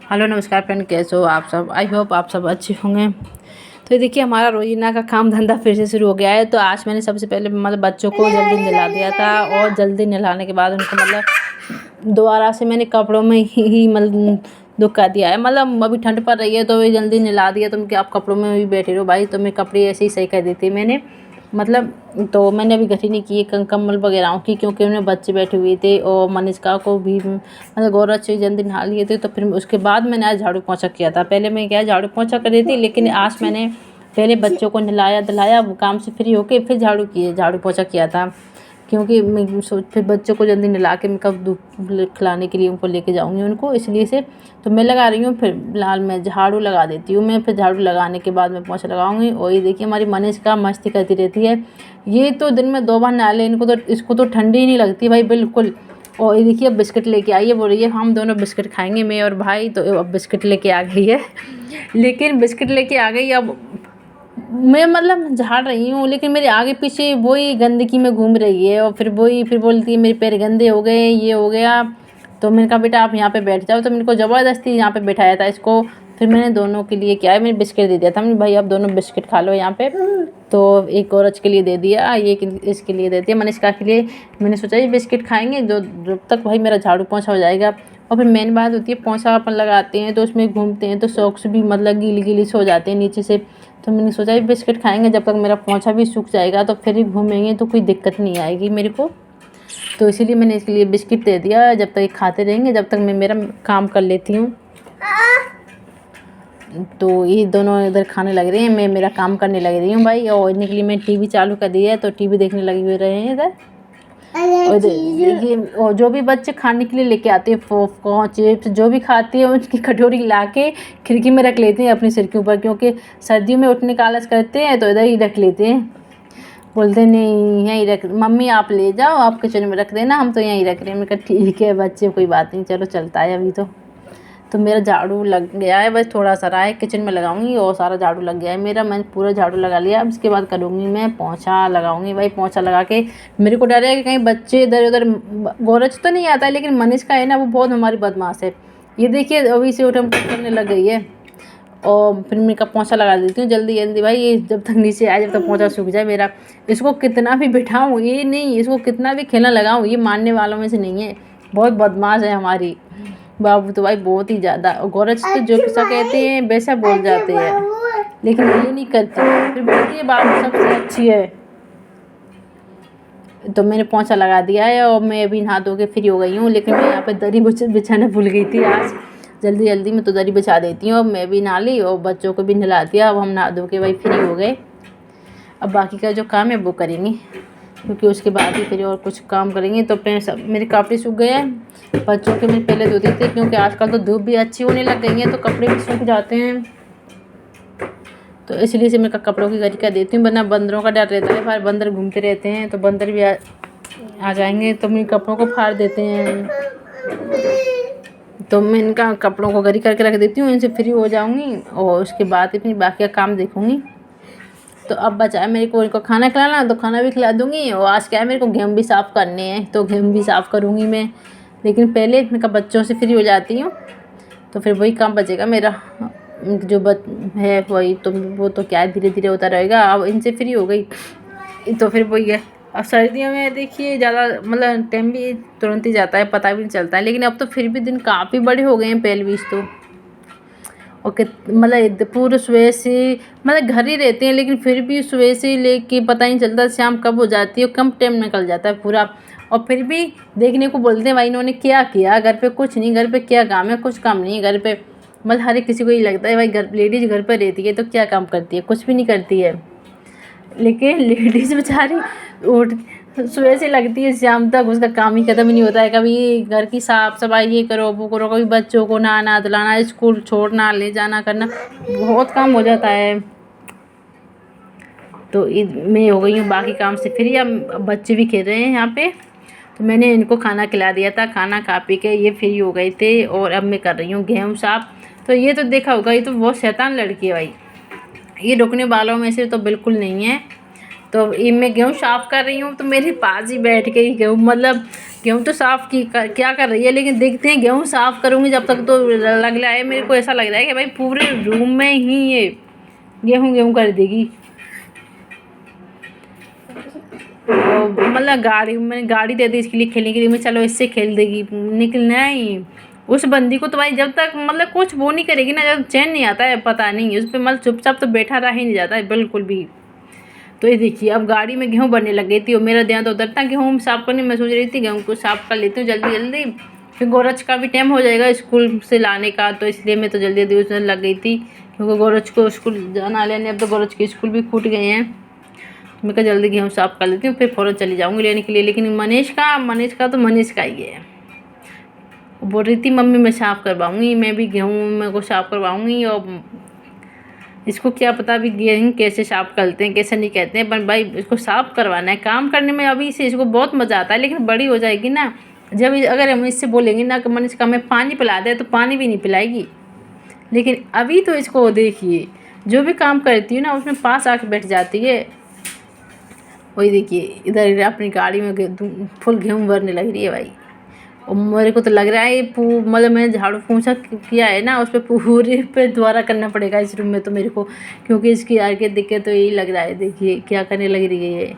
Hello नमस्कार friend, कैसे हो आप सब। आई होप आप सब अच्छे होंगे। तो ये देखिए हमारा रोजीना का काम धंधा फिर से शुरू हो गया है। तो आज मैंने सबसे पहले मतलब बच्चों को जल्दी नहला दिया था और जल्दी नहलाने के बाद उनको मतलब दोबारा से मैंने कपड़ों में ही मतलब दुखा दिया है। मतलब अभी ठंड पड़ रही है तो भी जल्दी नहला दिया। तो उनके आप कपड़ों में भी बैठे रहो भाई। तो मैं कपड़े ऐसे ही सही कर दी थी मैंने मतलब। तो मैंने अभी गठरी नहीं की कम्बल वगैरह की, क्योंकि उन्हें बच्चे बैठे हुए थे और मनीषका को भी मतलब गौरव से जल्दी नहा लिए थे। तो फिर उसके बाद मैंने आज झाड़ू पोंछा किया था। पहले मैं क्या झाड़ू पोंछा कर रही थी, लेकिन आज मैंने पहले बच्चों को नहलाया धुलाया, काम से फ्री होके फिर झाड़ू पोंछा किया था। क्योंकि मैं फिर बच्चों को जल्दी नहला के मैं कब दूध खिलाने के लिए उनको लेके जाऊँगी उनको, इसलिए से तो मैं लगा रही हूँ। फिर फिलहाल मैं झाड़ू लगा देती हूँ। मैं फिर झाड़ू लगाने के बाद मैं पोंछा लगाऊंगी। और ये देखिए हमारी मनीषका मस्ती करती रहती है। ये तो दिन में 2 बार नहा ले, इसको तो ठंडी ही नहीं लगती भाई बिल्कुल। और ये देखिए अब बिस्किट लेके आई है, बोल रही है हम दोनों बिस्किट खाएंगे, मैं और भाई। तो अब बिस्किट लेके आ गई है। लेकिन बिस्किट लेके आ गई, अब मैं मतलब झाड़ रही हूँ लेकिन मेरे आगे पीछे वही गंदगी में घूम रही है। और फिर बोलती है मेरे पैर गंदे हो गए, ये हो गया। तो मैंने कहा बेटा आप यहाँ पे बैठ जाओ। तो मेरे को ज़बरदस्ती यहाँ पे बिठाया था इसको। फिर मैंने दोनों के लिए क्या है, मैंने बिस्किट दे दिया था। मैंने भाई आप दोनों बिस्किट खा लो यहाँ पे। तो एक औरत के लिए दे दिया, ये इसके लिए दे दिया, मनीषका के लिए। मैंने सोचा ये बिस्किट खाएंगे जब तक भाई मेरा झाड़ू पोंछा हो जाएगा। और फिर मेन बात होती है पोंछा अपन लगाते हैं तो उसमें घूमते हैं तो सॉक्स भी मतलब गीली गीली से हो जाते हैं नीचे से। तो मैंने सोचा ये बिस्किट खाएंगे जब तक मेरा पोंछा भी सूख जाएगा तो फिर ही घूमेंगे तो कोई दिक्कत नहीं आएगी मेरे को। तो इसीलिए मैंने इसके लिए बिस्किट दे दिया। जब तक ये खाते रहेंगे जब तक मैं मेरा काम कर लेती हूँ। तो ये दोनों इधर खाने लग रहे हैं, मैं मेरा काम करने लग रही हूँ भाई। और इन्हीं के लिए मैं टीवी चालू कर दी है, तो टीवी देखने लगे हुए रहे हैं इधर। और देखिए और जो भी बच्चे खाने के लिए लेके आते हैं पॉपकॉर्न चिप्स जो भी खाती है उसकी कटोरी ला के खिड़की में रख लेते हैं अपने सिर के ऊपर। क्योंकि सर्दियों में उठने का आलस करते हैं तो इधर ही रख लेते हैं। बोलते नहीं यहीं रख, मम्मी आप ले जाओ आप किचन में रख देना, हम तो यहीं रख रहे हैं। मैं कहा ठीक है बच्चे कोई बात नहीं, चलो चलता है अभी तो मेरा झाड़ू लग गया है, बस थोड़ा सा रहा है किचन में लगाऊंगी और सारा झाड़ू लग गया है मेरा। मैंने पूरा झाड़ू लगा लिया। अब इसके बाद करूँगी मैं पोंछा लगाऊंगी भाई। पोंछा लगा के मेरे को डर है कि कहीं बच्चे इधर उधर, गौरज तो नहीं आता है लेकिन मनीषका है ना वो बहुत हमारी बदमाश है। ये देखिए अभी से उठम करने लग गई है। और फिर मैं कब पोंछा लगा देती हूँ जल्दी जल्दी भाई, ये जब तक नीचे आए जब तक पोंछा सूख जाए मेरा। इसको कितना भी बिठाऊँ ये नहीं, इसको कितना भी खेलना लगाऊँ ये मानने वालों में से नहीं है। बहुत बदमाश है हमारी बाबू तो भाई बहुत ही ज़्यादा। और गौरज तो जो किसा कहते हैं वैसा बोल जाते हैं, लेकिन ये नहीं करती। फिर बोलती है बाबू सबसे अच्छी है। तो मैंने पोंछा लगा दिया है और मैं अभी नहा धो के फ्री हो गई हूँ। लेकिन मैं यहाँ पे दरी बिछाना भूल गई थी आज। जल्दी जल्दी में तो दरी बिछा देती हूँ। अब मैं भी नहा ली और बच्चों को भी नहला दिया। अब हम नहा धो के भाई फ्री हो गए। अब बाकी का जो काम है वो करेंगे, क्योंकि उसके बाद ही फिर और कुछ काम करेंगे। तो अपने सब मेरे कपड़े सूख गए हैं। बच्चों के मैं पहले धोती थी क्योंकि आजकल तो धूप भी अच्छी होने लग गई है तो कपड़े भी सूख जाते हैं। तो इसलिए से मैं कपड़ों की गरी कर देती हूँ, वरना बंदरों का डर रहता है। बाहर बंदर घूमते रहते हैं तो बंदर भी आ जाएंगे तो मेरे कपड़ों को फाड़ देते हैं। तो मैं इनका कपड़ों को गरी करके रख देती हूँ, इनसे फ्री हो जाऊँगी और उसके बाद ही फिर बाकी का काम देखूँगी। तो अब बचा है मेरे को इनको खाना खिलाना, तो खाना भी खिला दूँगी। और आज क्या है मेरे को गेम भी साफ़ करने हैं तो गेम भी साफ़ करूँगी मैं। लेकिन पहले मैं बच्चों से फ्री हो जाती हूँ तो फिर वही काम बचेगा मेरा जो है वही। तो वो तो क्या है धीरे धीरे होता रहेगा। अब इनसे फ्री हो गई तो फिर वही है। अब सर्दियों में देखिए ज़्यादा मतलब टाइम भी तुरंत ही जाता है, पता भी नहीं चलता है। लेकिन अब तो फिर भी दिन काफ़ी बड़े हो गए हैं पहले 20 तो। और मतलब पूरे सुबह से मतलब घर ही रहते हैं लेकिन फिर भी सुबह से लेके पता नहीं चलता शाम कब हो जाती है, कम टाइम निकल जाता है पूरा। और फिर भी देखने को बोलते हैं भाई इन्होंने क्या किया घर पे, कुछ नहीं। घर पे क्या काम है, कुछ काम नहीं है घर पे। मतलब हर एक किसी को ये लगता है भाई घर लेडीज़ घर पर रहती है तो क्या काम करती है, कुछ भी नहीं करती है। लेकिन लेडीज़ बेचारी उठ सुबह से लगती है शाम तक उसका काम ही ख़त्म ही नहीं होता है। कभी घर की साफ़ सफाई ये करो वो करो, कभी बच्चों को नहाना धुलाना, स्कूल छोड़ना ले जाना करना, बहुत काम हो जाता है। तो मैं हो गई हूँ बाकी काम से फ्री। अब बच्चे भी खेल रहे हैं यहाँ पे। तो मैंने इनको खाना खिला दिया था, खाना खा पी के ये फ्री हो गए थे। और अब मैं कर रही हूँ गेहूँ साफ। तो ये तो देखा होगा ये तो बहुत शैतान लड़की है भाई, ये रुकने वालों में से तो बिल्कुल नहीं है। तो ये मैं गेहूँ साफ़ कर रही हूँ तो मेरे पास ही बैठ के ही गेहूँ मतलब गेहूँ तो साफ़ की क्या कर रही है, लेकिन देखते हैं गेहूँ साफ़ करूँगी जब तक तो लग रहा है मेरे को, ऐसा लग रहा है कि भाई पूरे रूम में ही ये गेहूँ गेहूँ कर देगी। मतलब मैंने गाड़ी दे दी इसके लिए खेलने के लिए, मैं चलो इससे खेल देगी, निकलना ही उस बंदी को तो भाई जब तक मतलब कुछ वो नहीं करेगी ना, जब चैन नहीं आता है पता नहीं उस पर, मतलब चुपचाप तो बैठा रह ही नहीं जाता है बिल्कुल भी। तो ये देखिए अब गाड़ी में गेहूँ भरने लग गई थी और मेरा ध्यान तो उधर था गेहूँ साफ़ करने, मैं सोच रही थी गेहूँ को साफ़ कर लेती हूँ जल्दी जल्दी, फिर गोरच का भी टाइम हो जाएगा स्कूल से लाने का, तो इसलिए मैं तो जल्दी जल्दी उसमें लग गई थी क्योंकि गोरच को स्कूल जाना लेने, अब तो गोरच के स्कूल भी फूट गए हैं। मैं कहा जल्दी गेहूँ साफ़ कर लेती हूँ फिर फ़ौरन चली जाऊँगी लेने के लिए। लेकिन मनीष का ही है, बोल रही थी मम्मी मैं साफ़ करवाऊँगी, मैं भी गेहूँ मेरे को साफ़ करवाऊँगी, और इसको क्या पता भी गेहूँ कैसे साफ़ करते हैं कैसे नहीं कहते हैं, पर भाई इसको साफ़ करवाना है, काम करने में अभी से इसको बहुत मज़ा आता है, लेकिन बड़ी हो जाएगी ना, जब अगर हम इससे बोलेंगे ना कि मनीष का मैं पानी पिला दे तो पानी भी नहीं पिलाएगी। लेकिन अभी तो इसको देखिए जो भी काम करती हूँ ना उसमें पास आके बैठ जाती है। वही देखिए इधर अपनी गाड़ी में फुल गेहूँ भरने लग रही है भाई, और मेरे को तो लग रहा है मतलब मैंने झाड़ू पोंछा किया है ना उस पर पूरे पे दोबारा करना पड़ेगा इस रूम में तो मेरे को, क्योंकि इसकी हरकत देख के तो यही लग रहा है। देखिए क्या करने लग रही है ये,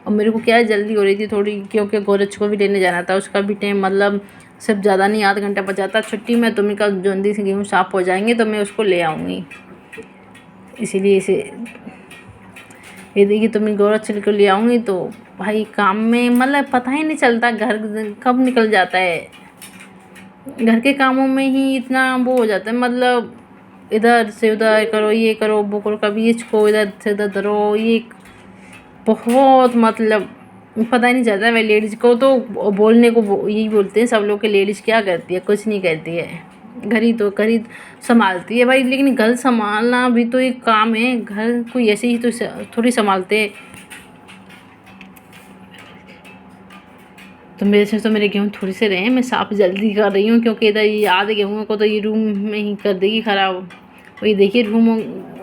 और मेरे को क्या है जल्दी हो रही थी थोड़ी क्योंकि गोरच को भी लेने जाना था, उसका भी टाइम मतलब सिर्फ ज़्यादा नहीं आधा घंटा बचाता छुट्टी में, तो मेरे का जल्दी से गेहूँ साफ़ हो जाएंगे तो मैं उसको ले आऊँगी, इसीलिए इसे ये देखिए तो मैं गोरच को ले आऊँगी तो भाई काम में मतलब पता ही नहीं चलता घर कब निकल जाता है, घर के कामों में ही इतना वो हो जाता है, मतलब इधर से उधर करो ये करो वो करो, कभी इसको इधर से उधर धरो, ये बहुत मतलब पता ही नहीं चलता है। भाई लेडीज़ को तो बोलने को यही बोलते हैं सब लोग कि लेडीज़ क्या करती है, कुछ नहीं करती है, घर ही संभालती है भाई, लेकिन घर संभालना भी तो एक काम है, घर कोई ऐसे ही तो थोड़ी संभालते हैं। तो मेरे से तो मेरे गेहूँ थोड़ी से रहे, मैं साफ़ जल्दी कर रही हूँ क्योंकि इधर ये आधे गेहूँ को तो ये रूम में ही कर देगी ख़राब। वही देखिए रूम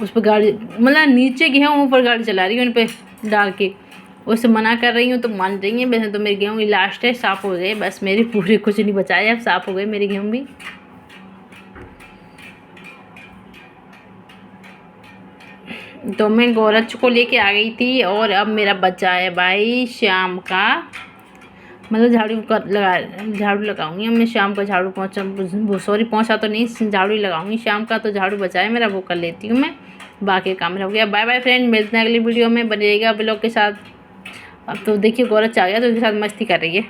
उस पर गाड़ी मतलब नीचे गेहूँ ऊपर गाड़ी चला रही हूँ उन पर डाल के, उससे मना कर रही हूँ तो मान रही है। वैसे तो मेरे गेहूँ लास्ट है, साफ़ हो गए बस मेरे पूरे, कुछ नहीं बचाए, अब साफ़ हो गए मेरे गेहूँ भी। तो मैं गोरच को लेके आ गई थी और अब मेरा बच्चा है भाई शाम का, मतलब झाड़ू लगाऊंगी अब मैं शाम को, झाड़ू पोंछा तो नहीं, झाड़ू ही लगाऊंगी शाम का, तो झाड़ू बचाए मेरा वो कर लेती हूँ मैं, बाकी काम हो गया। बाय बाय फ्रेंड, मिलते हैं अगली वीडियो में, बनेगा ब्लॉग के साथ। अब तो देखिए गोरच आ गया तो उसके साथ मस्ती कर रही है।